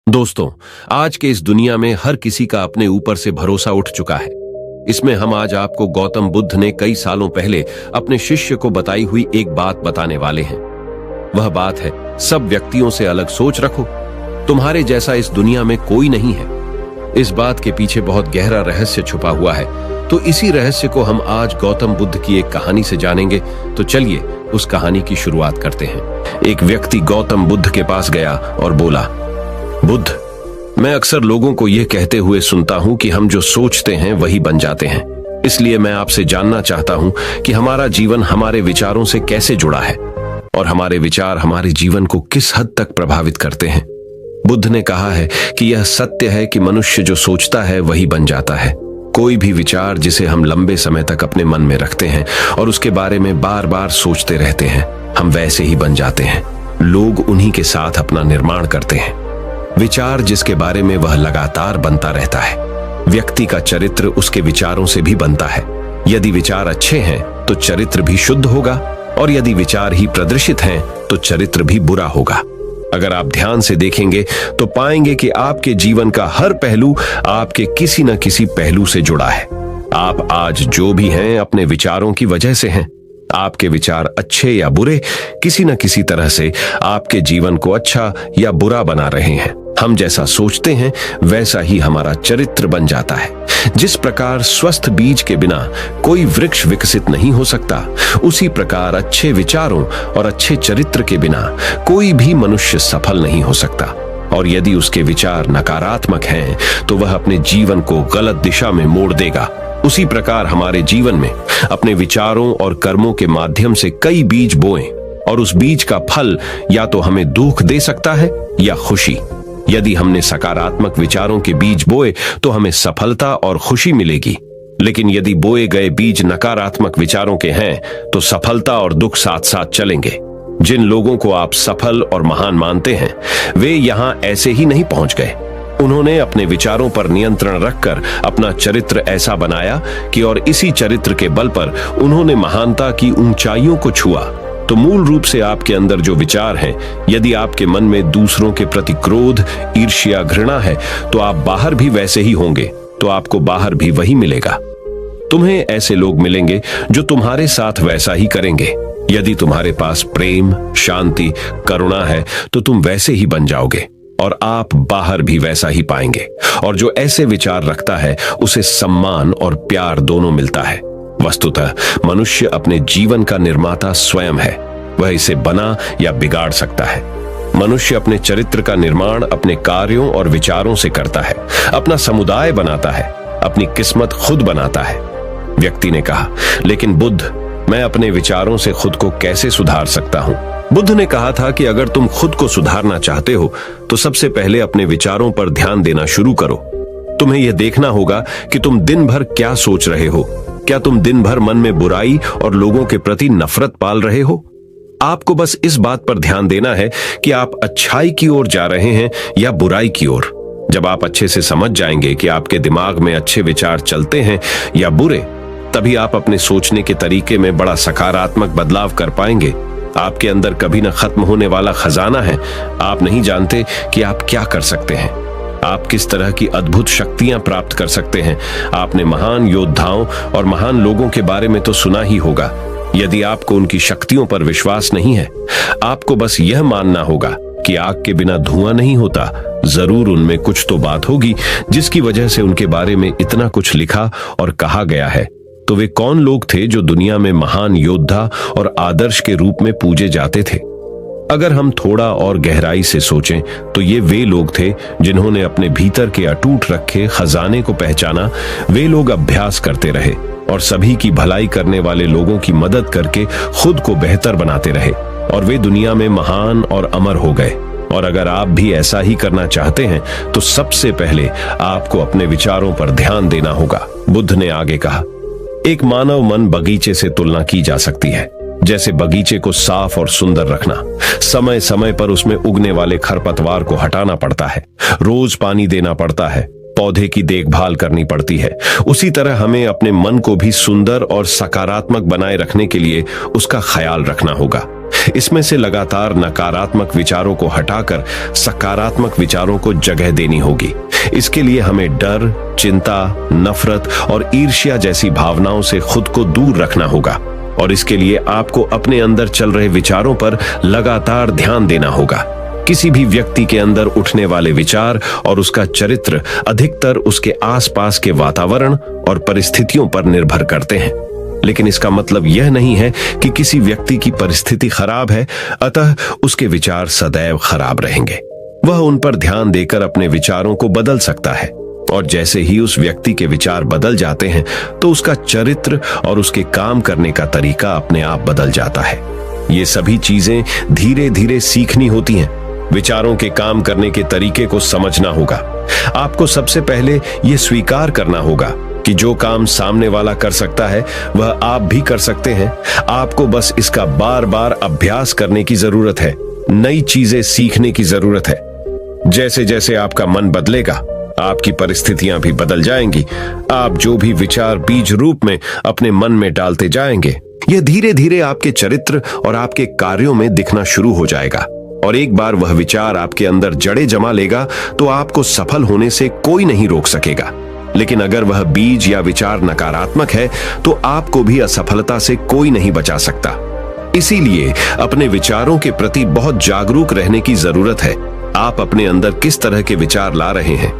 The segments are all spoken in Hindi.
दोस्तों, आज के इस दुनिया में हर किसी का अपने ऊपर से भरोसा उठ चुका है। इसमें हम आज आपको गौतम बुद्ध ने कई सालों पहले अपने शिष्य को बताई हुई एक बात बताने वाले हैं। वह बात है, सब व्यक्तियों से अलग सोच रखो, तुम्हारे जैसा इस दुनिया में कोई नहीं है। इस बात के पीछे बहुत गहरा रहस्य छुपा हुआ है, तो इसी रहस्य को हम आज गौतम बुद्ध की एक कहानी से जानेंगे। तो चलिए उस कहानी की शुरुआत करते हैं। एक व्यक्ति गौतम बुद्ध के पास गया और बोला, बुद्ध, मैं अक्सर लोगों को यह कहते हुए सुनता हूं कि हम जो सोचते हैं वही बन जाते हैं। इसलिए मैं आपसे जानना चाहता हूं कि हमारा जीवन हमारे विचारों से कैसे जुड़ा है और हमारे विचार हमारे जीवन को किस हद तक प्रभावित करते हैं। बुद्ध ने कहा है कि यह सत्य है कि मनुष्य जो सोचता है वही बन जाता है। कोई भी विचार जिसे हम लंबे समय तक अपने मन में रखते हैं और उसके बारे में बार बार सोचते रहते हैं, हम वैसे ही बन जाते हैं। लोग उन्हीं के साथ अपना निर्माण करते हैं। विचार जिसके बारे में वह लगातार बनता रहता है। व्यक्ति का चरित्र उसके विचारों से भी बनता है। यदि विचार अच्छे हैं तो चरित्र भी शुद्ध होगा, और यदि विचार ही प्रदर्शित हैं तो चरित्र भी बुरा होगा। अगर आप ध्यान से देखेंगे तो पाएंगे कि आपके जीवन का हर पहलू आपके किसी न किसी पहलू से जुड़ा है। आप आज जो भी हैं अपने विचारों की वजह से हैं। आपके विचार अच्छे या बुरे किसी न किसी तरह से आपके जीवन को अच्छा या बुरा बना रहे हैं। हम जैसा सोचते हैं वैसा ही हमारा चरित्र बन जाता है। जिस प्रकार स्वस्थ बीज के बिना कोई वृक्ष विकसित नहीं हो सकता, उसी प्रकार अच्छे विचारों और अच्छे चरित्र के बिना कोई भी मनुष्य सफल नहीं हो सकता। और यदि उसके विचार नकारात्मक हैं तो वह अपने जीवन को गलत दिशा में मोड़ देगा। उसी प्रकार हमारे जीवन में अपने विचारों और कर्मों के माध्यम से कई बीज बोएं, और उस बीज का फल या तो हमें दुख दे सकता है या खुशी। यदि हमने सकारात्मक विचारों के बीज बोए तो हमें सफलता और खुशी मिलेगी, लेकिन यदि बोए गए बीज नकारात्मक विचारों के हैं तो सफलता और दुख साथ साथ चलेंगे। जिन लोगों को आप सफल और महान मानते हैं, वे यहां ऐसे ही नहीं पहुंच गए। उन्होंने अपने विचारों पर नियंत्रण रखकर अपना चरित्र ऐसा बनाया कि और इसी चरित्र के बल पर उन्होंने महानता की ऊंचाइयों को छुआ। तो मूल रूप से आपके अंदर जो विचार हैं, यदि आपके मन में दूसरों के प्रति क्रोध, ईर्ष्या, घृणा है, तो आप बाहर भी वैसे ही होंगे, तो आपको बाहर भी वही मिलेगा। तुम्हें ऐसे लोग मिलेंगे जो तुम्हारे साथ वैसा ही करेंगे। यदि तुम्हारे पास प्रेम, शांति, करुणा है तो तुम वैसे ही बन जाओगे, और आप बाहर भी वैसा ही पाएंगे। और जो ऐसे विचार रखता है उसे सम्मान और प्यार दोनों मिलता है। वस्तुतः मनुष्य अपने जीवन का निर्माता स्वयं है। वह इसे बना या बिगाड़ सकता है। मनुष्य अपने चरित्र का निर्माण अपने कार्यों और विचारों से करता है। अपना समुदाय बनाता है, अपनी किस्मत खुद बनाता है। व्यक्ति ने कहा, लेकिन बुद्ध, मैं अपने विचारों से खुद को कैसे सुधार सकता हूं? बुद्ध ने कहा था कि अगर तुम खुद को सुधारना चाहते हो तो सबसे पहले अपने विचारों पर ध्यान देना शुरू करो। तुम्हें यह देखना होगा कि तुम दिन भर क्या सोच रहे हो। क्या तुम दिन भर मन में बुराई और लोगों के प्रति नफरत पाल रहे हो? आपको बस इस बात पर ध्यान देना है कि आप अच्छाई की ओर जा रहे हैं या बुराई की ओर। जब आप अच्छे से समझ जाएंगे कि आपके दिमाग में अच्छे विचार चलते हैं या बुरे, तभी आप अपने सोचने के तरीके में बड़ा सकारात्मक बदलाव कर पाएंगे। आपके अंदर कभी न खत्म होने वाला खजाना है। आप नहीं जानते कि आप क्या कर सकते हैं, आप किस तरह की अद्भुत शक्तियां प्राप्त कर सकते हैं। आपने महान योद्धाओं और महान लोगों के बारे में तो सुना ही होगा। यदि आपको उनकी शक्तियों पर विश्वास नहीं है, आपको बस यह मानना होगा कि आग के बिना धुआं नहीं होता। जरूर उनमें कुछ तो बात होगी जिसकी वजह से उनके बारे में इतना कुछ लिखा और कहा गया है। तो वे कौन लोग थे जो दुनिया में महान योद्धा और आदर्श के रूप में पूजे जाते थे? अगर हम थोड़ा और गहराई से सोचें तो ये वे लोग थे जिन्होंने अपने भीतर के अटूट रखे खजाने को पहचाना। वे लोग अभ्यास करते रहे और सभी की भलाई करने वाले लोगों की मदद करके खुद को बेहतर बनाते रहे, और वे दुनिया में महान और अमर हो गए। और अगर आप भी ऐसा ही करना चाहते हैं तो सबसे पहले आपको अपने विचारों पर ध्यान देना होगा। बुद्ध ने आगे कहा, एक मानव मन बगीचे से तुलना की जा सकती है। जैसे बगीचे को साफ और सुंदर रखना, समय समय पर उसमें उगने वाले खरपतवार को हटाना पड़ता है, रोज पानी देना पड़ता है, पौधे की देखभाल करनी पड़ती है, उसी तरह हमें अपने मन को भी सुंदर और सकारात्मक बनाए रखने के लिए उसका ख्याल रखना होगा। इसमें से लगातार नकारात्मक विचारों को हटाकर सकारात्मक विचारों को जगह देनी होगी। इसके लिए हमें डर, चिंता, नफरत और ईर्ष्या जैसी भावनाओं से खुद को दूर रखना होगा और इसके लिए आपको अपने अंदर चल रहे विचारों पर लगातार ध्यान देना होगा। किसी भी व्यक्ति के अंदर उठने वाले विचार और उसका चरित्र अधिकतर उसके आसपास के वातावरण और परिस्थितियों पर निर्भर करते हैं, लेकिन इसका मतलब यह नहीं है कि किसी व्यक्ति की परिस्थिति खराब है अतः उसके विचार सदैव खराब रहेंगे। वह उन पर ध्यान देकर अपने विचारों को बदल सकता है और जैसे ही उस व्यक्ति के विचार बदल जाते हैं तो उसका चरित्र और उसके काम करने का तरीका अपने आप बदल जाता है। ये सभी चीजें धीरे धीरे सीखनी होती हैं। विचारों के काम करने के तरीके को समझना होगा। आपको सबसे पहले यह स्वीकार करना होगा कि जो काम सामने वाला कर सकता है वह आप भी कर सकते हैं। आपको बस इसका बार बार अभ्यास करने की जरूरत है, नई चीजें सीखने की जरूरत है। जैसे जैसे आपका मन बदलेगा आपकी परिस्थितियां भी बदल जाएंगी। आप जो भी विचार बीज रूप में अपने मन में डालते जाएंगे यह धीरे धीरे आपके चरित्र और आपके कार्यों में दिखना शुरू हो जाएगा और एक बार वह विचार आपके अंदर जड़ें जमा लेगा तो आपको सफल होने से कोई नहीं रोक सकेगा। लेकिन अगर वह बीज या विचार नकारात्मक है तो आपको भी असफलता से कोई नहीं बचा सकता। इसीलिए अपने विचारों के प्रति बहुत जागरूक रहने की जरूरत है। आप अपने अंदर किस तरह के विचार ला रहे हैं।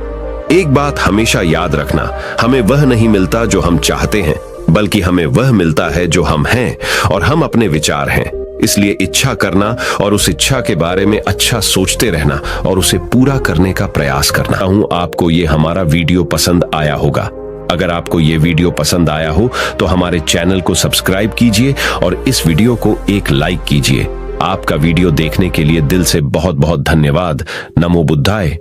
एक बात हमेशा याद रखना, हमें वह नहीं मिलता जो हम चाहते हैं, बल्कि हमें वह मिलता है जो हम हैं और हम अपने विचार हैं। इसलिए इच्छा करना और उस इच्छा के बारे में अच्छा सोचते रहना और उसे पूरा करने का प्रयास करना। आपको ये हमारा वीडियो पसंद आया होगा। अगर आपको ये वीडियो पसंद आया हो तो हमारे चैनल को सब्सक्राइब कीजिए और इस वीडियो को एक लाइक कीजिए। आपका वीडियो देखने के लिए दिल से बहुत बहुत धन्यवाद। नमो बुद्धाय।